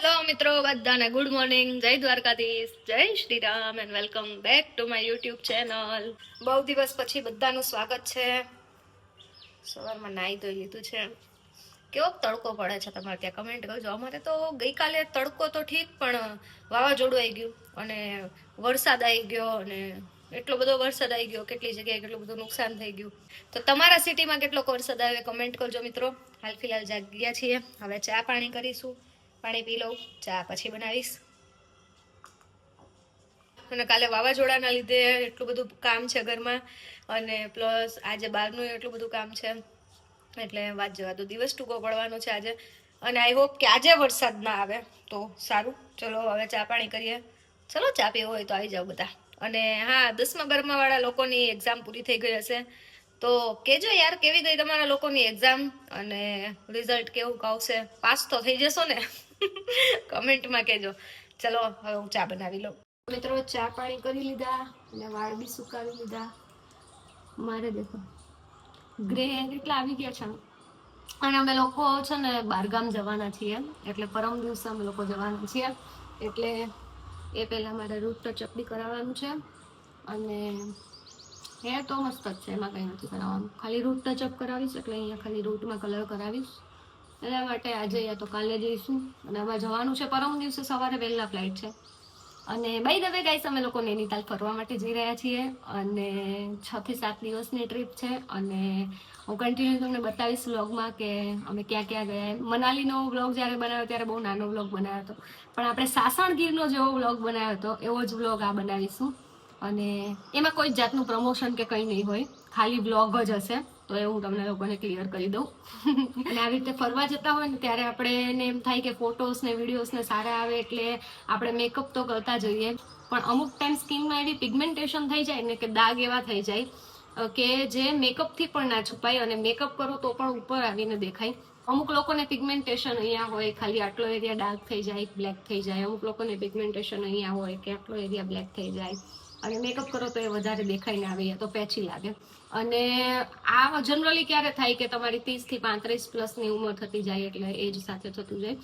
Hello મિત્રો બધાને good morning, જય દ્વારકાધીશ, જય Shri Ram and welcome back to my YouTube channel. બહુ દિવસ પછી બધાનું સ્વાગત છે. સવારમાં નાહી ધોઈ લીધું છે. કેવો તડકો પડે છે તમારે ત્યાં? કમેન્ટ કરજો. અમારે તો ગઈકાલે તડકો તો ઠીક, પણ વાવાઝોડું આવી ગયું અને વરસાદ આવી ગયો અને એટલો બધો વરસાદ આવી ગયો, કેટલી જગ્યાએ કેટલું બધું નુકસાન થઈ ગયું. તો તમારા સિટીમાં કેટલો વરસાદ આવે કમેન્ટ કરજો મિત્રો. હાલ ફિલહાલ જાગ્યા છીએ, હવે ચા પાણી કરીશું. પાણી પી લઉં, ચા પછી બનાવીશ. અને કાલે વાવાઝોડાના લીધે એટલું બધું કામ છે ઘરમાં, અને પ્લસ આજે બહારનું એટલું બધું કામ છે, એટલે વાત જવા દો. દિવસ ટૂંકો પડવાનો છે આજે, અને આઈ હોપ કે આજે વરસાદ ના આવે તો સારું. ચલો હવે ચા પાણી કરીએ. ચલો ચા પીવો હોય તો આવી જાઓ બધા. અને હા, 10મા વાળા લોકોની એક્ઝામ પૂરી થઈ ગઈ હશે તો કેજો યાર, કેવી ગઈ તમારા લોકોની એક્ઝામ અને રિઝલ્ટ કેવું આવશે? પાસ તો થઈ જશો ને? કમેન્ટમાં કહેજો. ચલો હવે હું ચા બનાવી લઉં. મિત્રો ચા પાણી કરી લીધા અને વાળ બી સુકાવી લીધા. મારે દેખો ગ્રે કેટલા આવી ગયા છે. અને અમે લોકો છે ને બહારગામ જવાના છીએ, એટલે પરમ દિવસે અમે લોકો જવાના છીએ, એટલે એ પહેલા મારે રૂટ ટચઅપ બી કરાવવાનું છે. અને હેર તો મસ્ત જ છે, એમાં કંઈ નથી કરાવવાનું, ખાલી રૂટ ટચઅપ કરાવીશ. એટલે અહીંયા ખાલી રૂટમાં કલર કરાવીશ. એના માટે આજે યા તો કાલે જઈશું. અને અમે જવાનું છે પરમ દિવસે સવારે વહેલા ફ્લાઇટ છે. અને બાય ધ વે ગાઈસ, અમે લોકો નૈનીતાલ ફરવા માટે જઈ રહ્યા છીએ, અને 6 થી 7 દિવસની ટ્રીપ છે. અને હું કન્ટિન્યુ તમને બતાવીશ વ્લોગમાં કે અમે ક્યાં ક્યાં ગયા. મનાલીનો વ્લોગ જ્યારે બનાવ્યો ત્યારે બહુ નાનો વ્લોગ બનાવ્યો હતો, પણ આપણે સાસણગીરનો જેવો વ્લોગ બનાવ્યો હતો એવો જ વ્લોગ આ બનાવીશું. અને એમાં કોઈ જાતનું પ્રમોશન કે કંઈ નહીં હોય, ખાલી વ્લોગ જ હશે. તો એ હું તમને લોકોને ક્લિયર કરી દઉં. અને આવી રીતે ફરવા જતા હોય ને ત્યારે આપણે એમ થાય કે ફોટોસ ને વિડીયોઝ ને સારા આવે, એટલે આપણે મેકઅપ તો કરતા જોઈએ. પણ અમુક ટાઈમ સ્કિનમાં એવી પિગમેન્ટેશન થઈ જાય ને કે દાગ એવા થઈ જાય કે જે મેકઅપથી પણ ના છુપાય, અને મેકઅપ કરો તો પણ ઉપર આવીને દેખાય. અમુક લોકોને પિગમેન્ટેશન અહીંયા હોય, ખાલી આટલો એરિયા ડાર્ક થઈ જાય, બ્લેક થઈ જાય. અમુક લોકોને પિગમેન્ટેશન અહીંયા હોય કે આટલો એરિયા બ્લેક થઈ જાય, અને મેકઅપ કરો તો એ વધારે દેખાઈને આવે, તો પેચી લાગે. અને આ જનરલી ક્યારે થાય કે તમારી 30 થી 35 પ્લસની ઉંમર થતી જાય, એટલે એજ સાથે થતું જાય.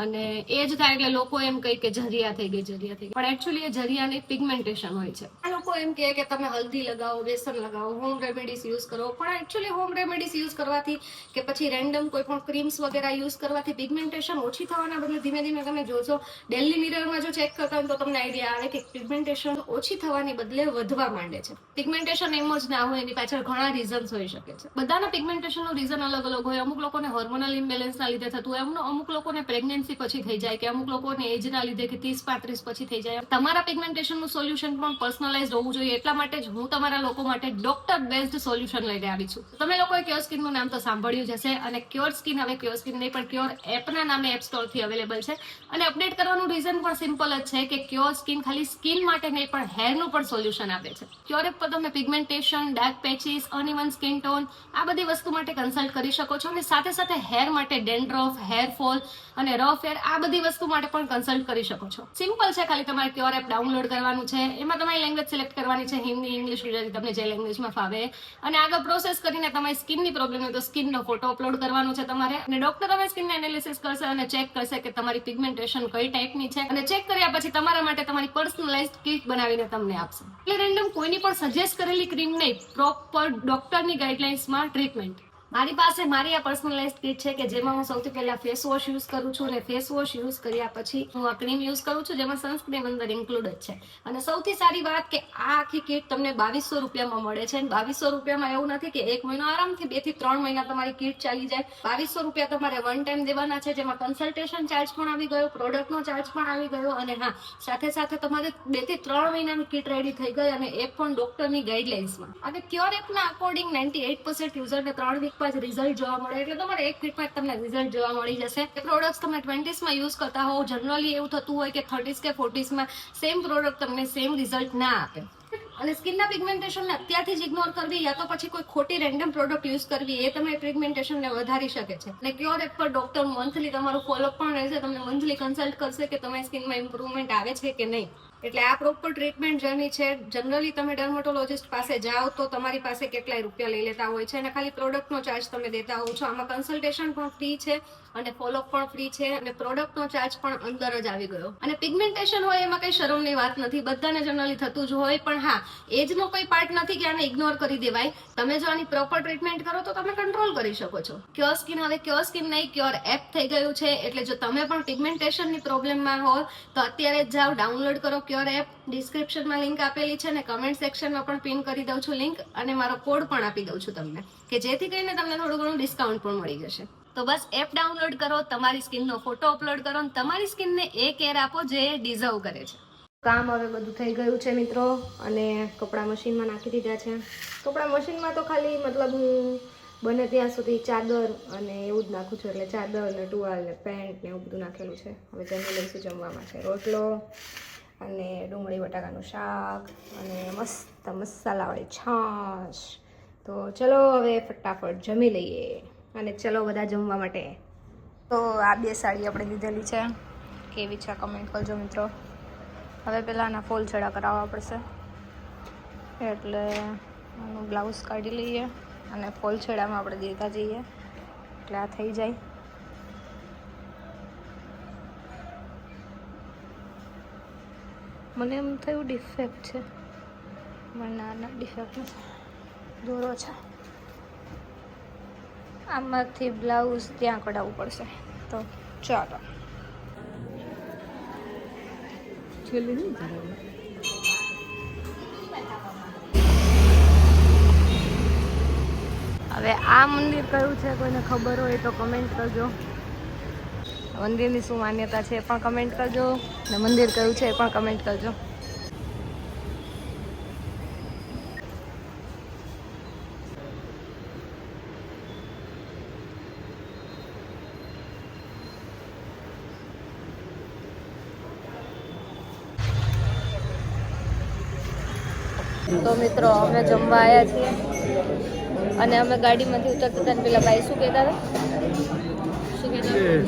અને એજ થાય એટલે લોકો એમ કહે કે જરિયા થઈ ગઈ, જરિયા થઈ ગઈ. પણ એકચ્યુઅલી એ જરિયાની પિગમેન્ટેશન હોય છે. આ લોકો એમ કહે કે તમે હલ્દી લગાવો, બેસન લગાવો, હોમ રેમેડીઝ યુઝ કરો. પણ એકચ્યુઅલી હોમ રેમેડીઝ યુઝ કરવાથી કે પછી રેન્ડમ કોઈ પણ ક્રીમ્સ વગેરે યુઝ કરવાથી પિગમેન્ટેશન ઓછી થવાના બદલે ધીમે ધીમે તમે જોશો, ડેલી મિરરમાં જો ચેક કરતા હોય તો તમને આઈડિયા આવે કે પિગમેન્ટેશન ઓછી થવાની બદલે વધવા માંડે છે. પિગમેન્ટેશન એમ જ ના હોય, એની પાછળ ઘણા રીઝન્સ હોઈ શકે છે. બધાના પિગમેન્ટેશનનું રીઝન અલગ અલગ હોય. અમુક લોકોને હોર્મોનલ ઇમ્બેલેન્સના લીધે થતું હોય, અમુક લોકોને પ્રેગ્નન્સી પછી થઈ જાય, કે અમુક લોકોને એજના લીધે કે 30-35 પછી થઈ જાય. તમારા પિગમેન્ટેશનનું સોલ્યુશન પણ પર્સનલાઇઝ્ડ હોવું જોઈએ. એટલા માટે જ હું તમારા લોકો માટે ડોક્ટર બેઝડ સોલ્યુશન લઈને આવી છું. તમે લોકોએ ક્યોર સ્કિનનું નામ તો સાંભળ્યું જ હશે, અને ક્યોર સ્કિન હવે ક્યોર સ્કિન નહીં પણ ક્યોર એપના નામે એપ સ્ટોરથી અવેલેબલ છે. અને અપડેટ કરવાનું રીઝન પણ સિમ્પલ જ છે કે ક્યોર સ્કિન ખાલી સ્કિન માટે નહીં પણ હેરનું પણ સોલ્યુશન આપે છે. ક્યોર એપ પર તમે pigmentation, dark patches, uneven skin tone, આ બધી વસ્તુ માટે કન્સલ્ટ કરી શકો છો. અને સાથે સાથે હેર માટે ડેન્ડ્રફ, હેર ફોલ અને રફ હેર, આ બધી વસ્તુ માટે પણ કન્સલ્ટ કરી શકો છો. સિમ્પલ છે, ખાલી તમારે ક્યોર એપ ડાઉનલોડ કરવાનું છે. એમાં તમારી લેંગ્વેજ સિલેક્ટ કરવાની છે, હિન્દી, ઇંગ્લિશ, ગુજરાતી, તમને જે લેંગ્વેજમાં ફાવે. અને આગળ પ્રોસેસ કરીને તમારી સ્કિનની પ્રોબ્લેમ હોય તો સ્કિનનો ફોટો અપલોડ કરવાનો છે તમારે. અને ડોક્ટર હવે સ્કિનને એનાલિસિસ કરશે અને ચેક કરશે કે તમારી પિગમેન્ટેશન કઈ ટાઈપની છે, અને ચેક કર્યા પછી તમારા માટે તમારી પર્સનલાઇઝ્ડ કિટ બનાવીને તમને આપશે. એટલે રેન્ડમ કોઈની પણ સજેસ્ટ કરેલી ક્રીમ નહીં, પ્રોપર ડોક્ટરની ગાઈડલાઇન્સમાં ટ્રીટમેન્ટ. મારી પાસે મારી આ પર્સનલાઇઝ્ડ કિટ છે કે જેમાં હું સૌથી પહેલા ફેસ વોશ યુઝ કરું છું, અને ફેસ વોશ યુઝ કર્યા પછી હું આ ક્રીમ યુઝ કરું છું, જેમાં સનસ્ક્રીન અંદર ઇન્ક્લુડ જ છે. અને સૌથી સારી વાત કે આ આખી કિટ તમને 2200 રૂપિયામાં મળે છે. 2200 રૂપિયામાં એવું નથી કે 1 મહિનો, આરામથી 2 થી 3 મહિના તમારી કિટ ચાલી જાય. 2200 રૂપિયા તમારે વન ટાઈમ દેવાના છે, જેમાં કન્સલ્ટેશન ચાર્જ પણ આવી ગયો, પ્રોડક્ટનો ચાર્જ પણ આવી ગયો, અને હા, સાથે સાથે તમારે 2 થી 3 મહિનાની કિટ રેડી થઈ ગઈ, અને એ પણ ડોક્ટરની ગાઈડલાઇન્સમાં. અને ક્યોર એપના અકોર્ડિંગ 98% યુઝરને 3 વીક રિઝલ્ટ જોવા મળે, એટલે તમારે એક વીકમાં તમને રિઝલ્ટ જોવા મળી જશે. એ પ્રોડક્ટ્સ તમે 20s યુઝ કરતા હોવ, જનરલી એવું થતું હોય કે 30s કે 40s સેમ પ્રોડક્ટ તમને સેમ રિઝલ્ટ ના આપે. અને સ્કિનના પિગમેન્ટેશનને અત્યારથી જ ઇગ્નોર કરવી, યા તો પછી કોઈ ખોટી રેન્ડમ પ્રોડક્ટ યુઝ કરવી, એ તમે પિગમેન્ટેશનને વધારી શકે છે. અને ક્યોર એપ પર ડોક્ટર મંથલી તમારું ફોલોઅપ પણ રહેશે, તમને મંથલી કન્સલ્ટ કરશે કે તમારી સ્કિનમાં ઇમ્પ્રુવમેન્ટ આવે છે કે નહીં. એટલે આ પ્રોપર ટ્રીટમેન્ટ જર્ની છે. જનરલી તમે ડર્મેટોલોજીસ્ટ પાસે જાઓ તો તમારી પાસે કેટલાય રૂપિયા લઈ લેતા હોય છે અને ખાલી પ્રોડક્ટનો ચાર્જ તમે દેતા હોવ છો. આમાં કન્સલ્ટેશન પણ ફ્રી છે અને ફોલોઅપ પણ ફ્રી છે અને પ્રોડક્ટનો ચાર્જ પણ અંદર જ આવી ગયો. અને પિગમેન્ટેશન હોય એમાં કઈ શરમની વાત નથી, બધાને જનરલી થતું જ હોય, પણ હા, એજનો કોઈ પાર્ટ નથી કે આને ઇગ્નોર કરી દેવાય. તમે જો આની પ્રોપર ટ્રીટમેન્ટ કરો તો તમે કંટ્રોલ કરી શકો છો. ક્યોર સ્કિન હવે ક્યોર સ્કિન નહીં, ક્યોર એપ થઈ ગયું છે. એટલે જો તમે પણ પિગમેન્ટેશનની પ્રોબ્લેમમાં હો તો અત્યારે જ જાઓ, ડાઉનલોડ કરો ક્યોર એપ. ડિસ્ક્રિપ્શનમાં લિંક આપેલી છે અને કમેન્ટ સેક્શનમાં પણ પિન કરી દઉં છું લિંક, અને મારો કોડ પણ આપી દઉં છું તમને, કે જેથી કરીને તમને થોડું ઘણું ડિસ્કાઉન્ટ પણ મળી જશે. તો બસ એપ ડાઉનલોડ કરો, તમારી સ્કિનનો ફોટો અપલોડ કરો અને તમારી સ્કિનને એ કેર આપો જે ડિઝર્વ કરે છે. કામ હવે બધું થઈ ગયું છે મિત્રો, અને કપડાં મશીનમાં નાખી દીધા છે. કપડાં મશીનમાં તો ખાલી મતલબ હું બને ત્યાં સુધી ચાદર અને એવું જ નાખું છું. એટલે ચાદર ને ટુવાલ ને પેન્ટ ને એવું બધું નાખેલું છે. હવે જમી લઈશું. જમવામાં છે રોટલો અને ડુંગળી બટાકાનું શાક અને મસ્ત મસાલાવાળી છાશ. તો ચલો હવે ફટાફટ જમી લઈએ અને ચલો બધા જમવા માટે. તો આ 2 સાડી આપણે લીધેલી છે, કેવી છે કમેન્ટ કરજો મિત્રો. હવે પહેલાં આના ફોલ છેડા કરાવવા પડશે, એટલે આનું બ્લાઉઝ કાઢી લઈએ અને ફોલ છેડામાં આપણે દેતા જઈએ એટલે આ થઈ જાય. મને એમ થયું ડિફેક્ટ છે, પણ ના ડિફેક્ટ નથી, દોરો છે. આમાંથી બ્લાઉઝ ત્યાં કઢાવવું પડશે. તો ચાલો હવે આ મંદિર કયું છે કોઈને ખબર હોય તો કમેન્ટ કરજો. મંદિરની શું માન્યતા છે એ પણ કમેન્ટ કરજો, ને મંદિર કયું છે એ પણ કમેન્ટ કરજો. તો મિત્રો અમે જમવા આવ્યા છીએ અને અમે ગાડીમાંથી ઉતરતા હતા પેલા ભાઈ શું કહેતા હતા,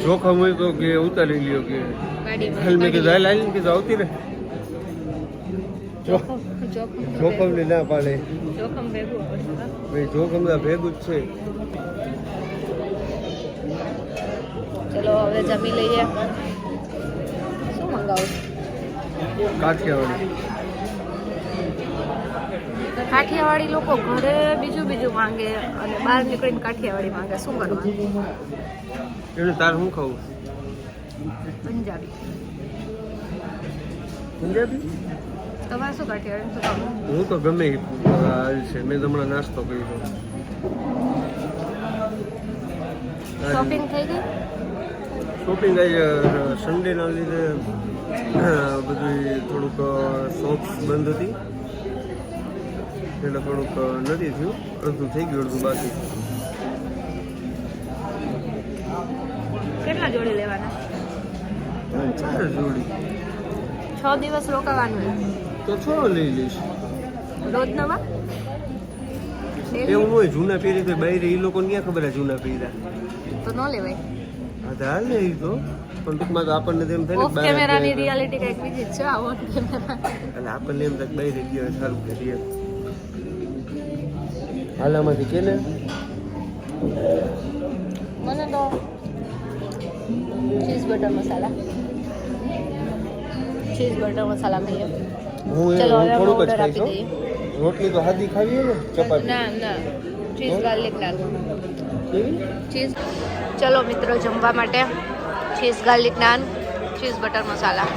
જોખમ હોય તો કે ઉતારી લ્યો કે મેં કીધું હાલ હાલ કીધું આવતી ને જોખમ ને ના પાડે, જોખમ ભેગું ભાઈ જોખમ ના ભેગું જ છે. ચલો હવે જમી લઈએ. શું મંગાવું? કાઠિયાવાડી. કાઠિયાવાડી લોકો ઘરે બીજું માંગે અને બહાર નીકળીને કાઠિયાવાડી માંગે. શું કરવાનું? એને તાર શું ખાવું? પંજાબી. પંજાબી? તમારે શું કાઠિયાવાડી શું ખાવું? હું તો ગમે છે. મેં હમણાં નાસ્તો કર્યો. શોપિંગ થઈ ગઈ? શોપિંગ સન્ડેના લીધે બધું થોડુંક શોપ્સ બંધ હતી એટલે થોડુંક નથી થયું. અડધું થઈ ગયું, અડધું બાકી. કેટલા જોડી લેવાના? 4 જોડી. 6 દિવસ રોકાવાનું તો 6 લઈ લઈશ. રોજ નવા? એવું હોય જૂના પહેરી તો બહાર એ લોકોને ક્યાં ખબર જૂના પહેર્યા તો ન લેવાય. હા તો હાલ ને એ તો, પણ ટૂંકમાં તો આપણને તેમ થાય ઓફ કેમેરાની રિયાલિટી કંઈક બીજી જ છે. આ ઓન કેમેરા એટલે આપણને એમ થાય બહાર ગયા સારું કરીએ. હાલામાંથી કે ને મને તો ચીઝ બટર મસાલા જોઈએ. હું ચલો હવે થોડુંક જ ઓર્ડર આપી ખાઈશ. દઈએ. રોટલી તો હાદી ખાવી હોય ને ચપાતી ના ચીઝ ગાર્લિક નાન. કેવી? ચીઝ. ચલો મિત્રો જમવા માટે cheese garlic naan, cheese butter masala.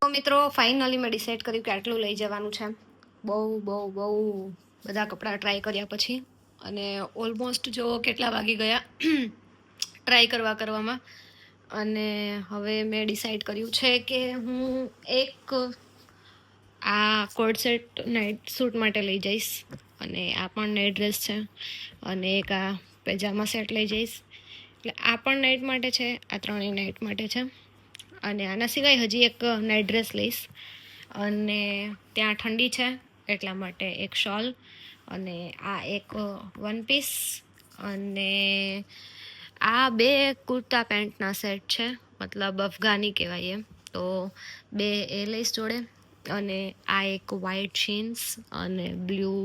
તો મિત્રો ફાઇનલી મેં ડિસાઈડ કર્યું કે આટલું લઈ જવાનું છે. બહુ બધા કપડાં ટ્રાય કર્યા પછી, અને ઓલમોસ્ટ જો કેટલા વાગી ગયા ટ્રાય કરવામાં, અને હવે મેં ડિસાઈડ કર્યું છે કે હું એક આ કોડ સેટ નાઇટ સૂટ માટે લઈ જઈશ, અને આ પણ નાઇટ ડ્રેસ છે, અને એક આ પેજામા સેટ લઈ જઈશ. એટલે આ પણ નાઇટ માટે છે, આ ત્રણેય નાઇટ માટે છે. અને આના સિવાય હજી એક નાઇટ ડ્રેસ લઈશ, અને ત્યાં ઠંડી છે એટલા માટે એક શોલ, અને આ એક વન પીસ, અને આ 2 કુર્તા પેન્ટના સેટ છે, મતલબ અફઘાની કહેવાય એમ. તો 2 એ લઈશ જોડે, અને આ એક વ્હાઇટ જીન્સ અને બ્લુ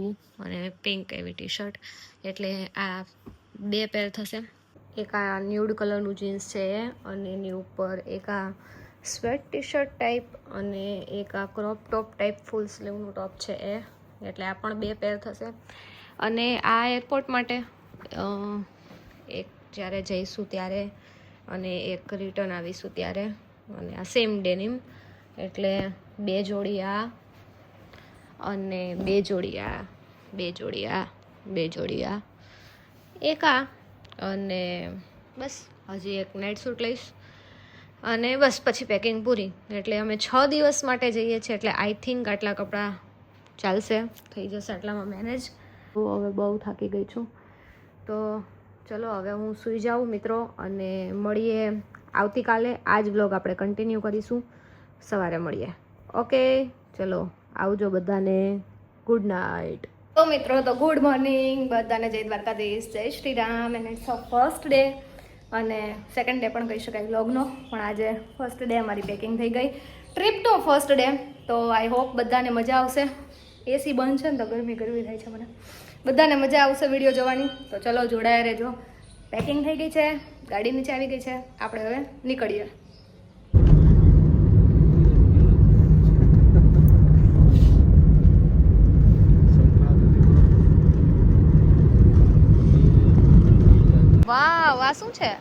અને પિંક એવી ટી શર્ટ, એટલે આ 2 પેર થશે. એક આ ન્યૂડ કલરનું જીન્સ છે એ, અને એની ઉપર એક આ સ્વેટ ટી શર્ટ ટાઈપ, અને એક આ ક્રોપ ટોપ ટાઈપ ફૂલ સ્લીવનું ટોપ છે એ, એટલે આ પણ 2 પેર થશે. અને આ એરપોર્ટ માટે એક જ્યારે જઈશું ત્યારે, અને એક રિટર્ન આવીશું ત્યારે, અને આ સેમ ડેનિમ, એટલે 2 જોડી આ અને 2 જોડી આ, 2 જોડી આ, 2 જોડી આ, એક આ, અને બસ હજી એક નાઇટ સૂટ લઈશ, અને બસ પછી પેકિંગ પૂરી. એટલે અમે 6 દિવસ માટે જઈએ છીએ, એટલે આઈ થિંક આટલા કપડાં ચાલશે, થઈ જશે આટલામાં મેનેજ. હવે બહુ થાકી ગઈ છું, તો ચલો હવે હું સૂઈ જાઉં મિત્રો, અને મળીએ આવતીકાલે. આ જ બ્લોગ આપણે કન્ટિન્યુ કરીશું, સવારે મળીએ. ઓકે, ચલો આવજો બધાને, ગુડ નાઇટ. તો મિત્રો, તો ગુડ મોર્નિંગ બધાને, જય દ્વારકાધીશ, જય Shri Ram. And it's first day, અને સેકન્ડ ડે પણ કહી શકાય વ્લોગનો, પણ આજે ફર્સ્ટ ડે અમારી પેકિંગ થઈ ગઈ, ટ્રીપનો ફર્સ્ટ ડે. તો આઈ હોપ બધાને મજા આવશે. એસી બંધ છે ને તો ગરમી થાય છે મને. બધાને મજા આવશે વિડીયો જોવાની, તો ચલો જોડાયા રહેજો. પેકિંગ થઈ ગઈ છે, ગાડી નીચે આવી ગઈ છે, આપણે હવે નીકળીએ. વાહ વાહ, શું છે?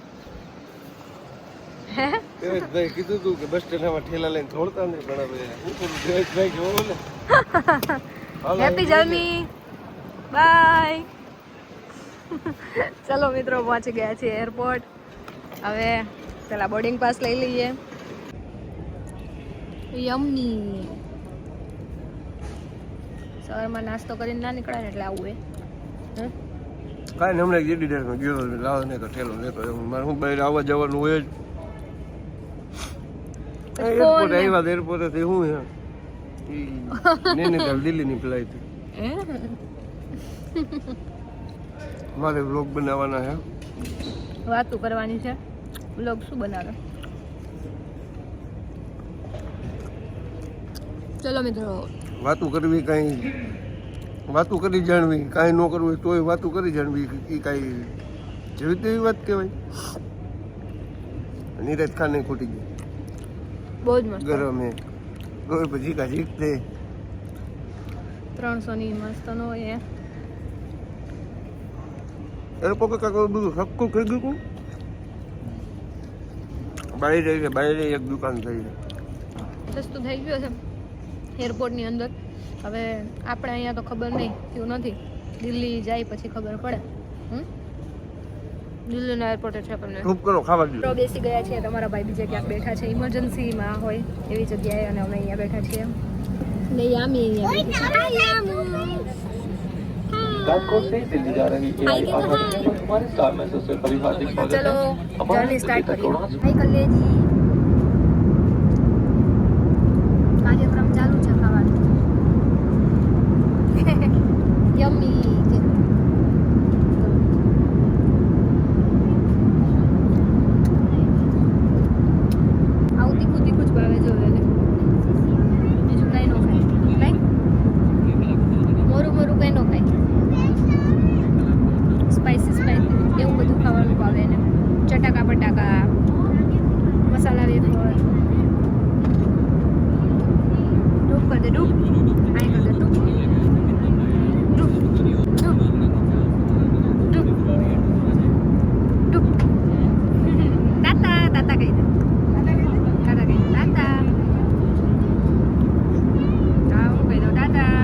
દેવેશભાઈ કીધું તું કે બસ સ્ટેન્ડમાં ઠેલા લઈને થોડતા નહીં, પણ હવે હું કરું, દેવેશભાઈ જોવો ને. Happy journey, bye. ચલો મિત્રો, પહોંચી ગયા છીએ એરપોર્ટ. હવે પેલા બોર્ડિંગ પાસ લઈ લઈએ. યમ્મી. સવારમાં નાસ્તો કરીને ના નીકળાય ને એટલે આવું હે. કાંઈ ને હમણાં જેડી ડેરમાં ગયો લાવો ને ઠેલો લેતો, મારે હું બહાર આવવા જવાનું હોય જ. એરપોર્ટ આવ્યા, એરપોર્ટથી હું નૈનીતાલ દિલ્હીની ફ્લાઇટ. મારે વ્લોગ બનાવવાના છે, વાતું કરવાની છે. વ્લોગ શું બનાવે? ચલો મિત્રો, વાતું કરવી, કાંઈ વાતું કરી જાણવી, કાંઈ ન કરવું તોય વાતું કરી જાણવી, એ કાંઈ જેવી તેવી વાત કહેવાય. નીરજ ખાને ખોટી ગઈ, બહુ જ મસ્ત ગરમ હે રોજ પછી કા જીતતે 300 ની મસ્ત નો એ એરપોર્ટ કાકો બધું સબકું કરી દીધું. બહાર જઈ છે, બહાર એક દુકાન થઈ છે, સસ્તું થઈ ગયું છે એરપોર્ટની અંદર. હવે આપણે અહીંયા તો ખબર નહીં થયું નથી, દિલ્હી જાય પછી ખબર પડે. દિલ્હીના એરપોર્ટે છે પણ ખૂબ કરો ખાવા દીધું. બેસી ગયા છીએ, તમારા ભાઈ બીજે ક્યાંક બેઠા છે ઇમરજન્સીમાં હોય એવી જગ્યાએ, અને અમે અહીંયા બેઠા છીએ. ને યામી राजकोट से दिल्ली जा रही हमारे स्टार मैसेज से कभी हार्दिक स्वागत है। चलो जर्नी स्टार्ट करिए. हाय कलेजी, કાર્યક્રમ ચાલુ છે ખાવાનું. યમ્મી. આવું તીખું તીખું જ ભાવે જો એને, બીજું કઈ નો ખાય. મોરું મોરું કઈ નો ખાય, સ્પાઈસી સ્પાઈસી એવું બધું ખાવાનું ભાવે એને. ચટાકા પટાકા, મસાલા વેફર, ડૂબ કર દે, ડૂબ આઈ કર દે, ડૂબ ડૂબ ડૂબ ડૂબ ડૂબ. તાતા તાતા કહી દે, તાતા કહી દે, તાતા. હા, હું કહી દઉં તાતા.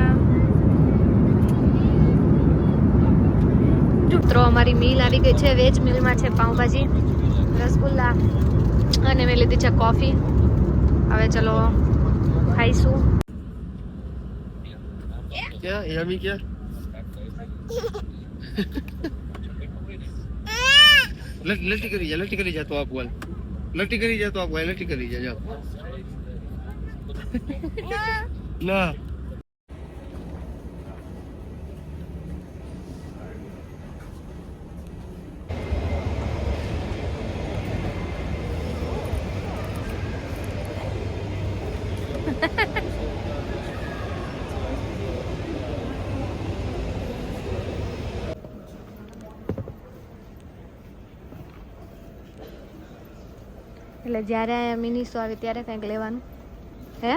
મિત્રો, અમારી મીલ આવી ગઈ છે. વેજ મીલમાં છે પાઉંભાજી, રસગુલ્લા, અને મેં લીધી છે કોફી. હવે ચલો ખાઈશું. क्या यमी क्या लट्टी करी जा तो आप बोल, लट्टी करी जा तो आप लट्टी करी जा जाओ ना. એટલે જ્યારે મિનિસો આવે ત્યારે કંઈક લેવાનું હે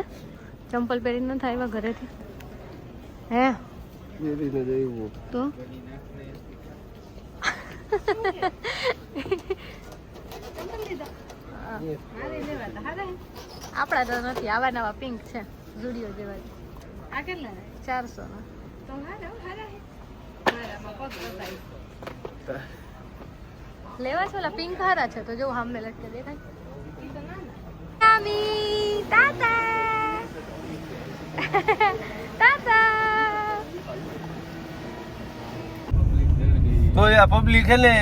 ચંપલ પહેરીને ન થાય ઘરેથી હે પહેરીને જવું તો આપણા તો નથી આવા નવા પિંક છે ઝુડિયો જેવા આ કેટલા 400 ના તો લેવા છે ઓલા પિંક હારા છે તો જો સામે લટકે દેખાય तो या पब्लिक है ने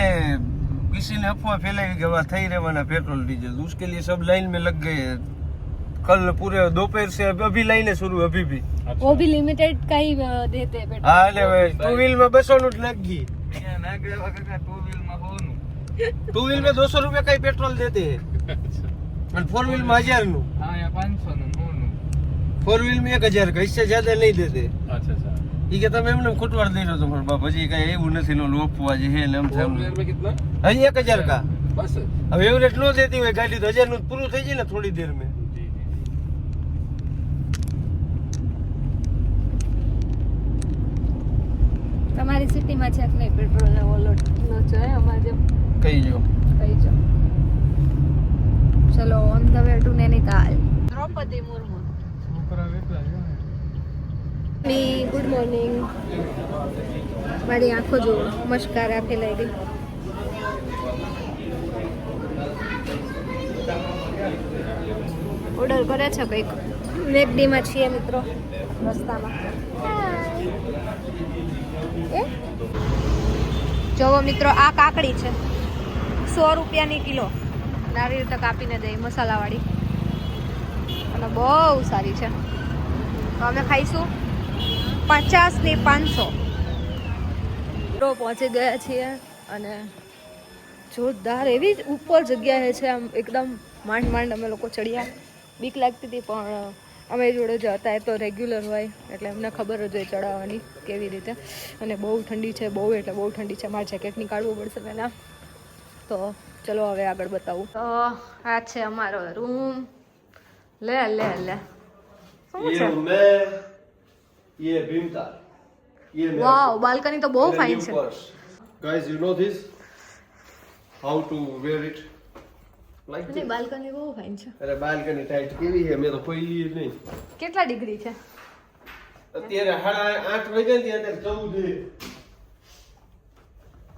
किसी ने अफवाह फैलाई कि वहाँ થઈ રહેવાના पेट्रोल डीजल उसके लिए सब लाइन में लग गए हैं कल पूरे दोपहर से अभी लाइनें शुरू अभी भी वो भी लिमिटेड का ही देते हैं पेट्रोल हाँ ले टू व्हील में 200 नोट लग गई टू व्हील में 200 रुपए का ही पेट्रोल देते हैं और फोर व्हील में 1000 નું हाँ या 500 નું फोर व्हील में 1000 का इससे ज्यादा नहीं देते अच्छा अच्छा ઈ કે તમે એમને ખોટવાડ દઈ રહ્યો છો પણ બાપ હજી કઈ એવું નથી નો લોપવા જે હે ને એમ છે में कितना હજી 1000 का बस હવે એવરેજ નો દેતી હોય ગાડી તો 1000 નું પૂરું થઈ જાય ને થોડી દેર में તમારી સિટીમાં છે કે નહીં પેટ્રોલ ને ઓલો નો છે અમારે જેમ કહી જો કઈ જો ચલો on the way to Nainital Draupadi Murmu good morning મારી આંખો જો મસ્કારા ફેલાઈ ગઈ ઓર્ડર કરે છે કંઈક મેકડીમાં છીએ મિત્રો રસ્તામાં એ જોવો મિત્રો આ કાકડી છે 100 રૂપિયાની કિલો આવી રીતે કાપીને દઈ મસાલાવાળી અને બહુ સારી છે તો અમે ખાઈશું 50 ની 500 તો પહોંચી ગયા છીએ અને જોરદાર એવી જ ઉપર જગ્યાએ છે આમ એકદમ માંડ માંડ અમે લોકો ચડ્યા બીક લાગતી હતી પણ અમે જોડે જ હતા એ તો રેગ્યુલર હોય એટલે અમને ખબર જ હોય ચડાવવાની કેવી રીતે અને બહુ ઠંડી છે બહુ એટલે બહુ ઠંડી છે મારે જેકેટ નીકાળવું પડશે પહેલાં તો ચલો હવે આગળ બતાવું તો આ છે અમારો રૂમ લે લે લે શું છે मैं ये भीमताल ये વાવ બાલ્કની તો બહુ ફાઇન છે guys you know this how to wear it like અને બાલ્કની બહુ ફાઇન છે अरे बालकनी टाइट केवी है मैं तो कोई लिए नहीं કેટલા ડિગ્રી છે અત્યારે 8:30 વાગ્યા ને અત્યારે 14 છે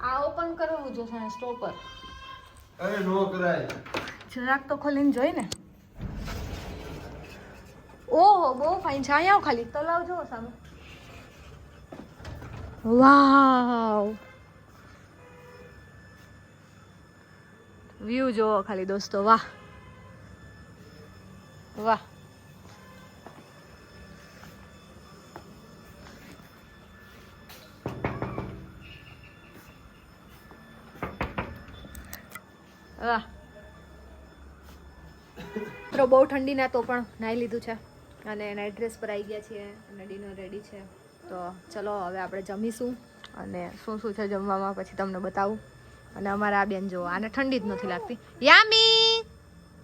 આ ઓપન કરવું જોશે સ્ટોપર અરે નો કરાય જરાક તો ખોલીને જોઈ ને ઓહો બહુ ફાઇન છે અહીંયા આવો ખાલી તલાવ જોવો સામે વાવ વ્યૂ જોવો ખાલી દોસ્તો વાહ વાહ વાહ મિત્રો બહુ ઠંડી ના તો પણ નાહી લીધું છે અને નાઇટ ડ્રેસ પર આવી ગયા છીએ અને ડિનર રેડી છે તો ચલો હવે આપણે જમીશું અને શું શું છે જમવામાં પછી તમને બતાવું અને અમારા આ બેન જો આને ઠંડી જ નથી લાગતી યામી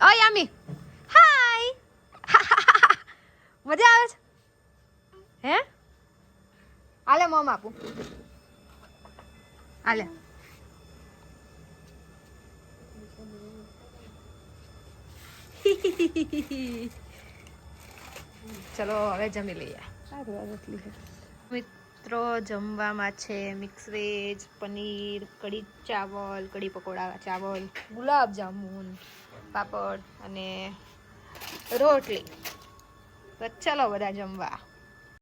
ઓ યામી હાય મજા આવે છે હે આલે મોમ આપું આલે ચલો હવે જમી લઈએ મિત્રો જમવામાં છે મિક્સ વેજ પનીર કઢી ચાવલ કઢી પકોડા ચાવલ ગુલાબ જામુન પાપડ અને રોટલી તો ચલો બધા જમવા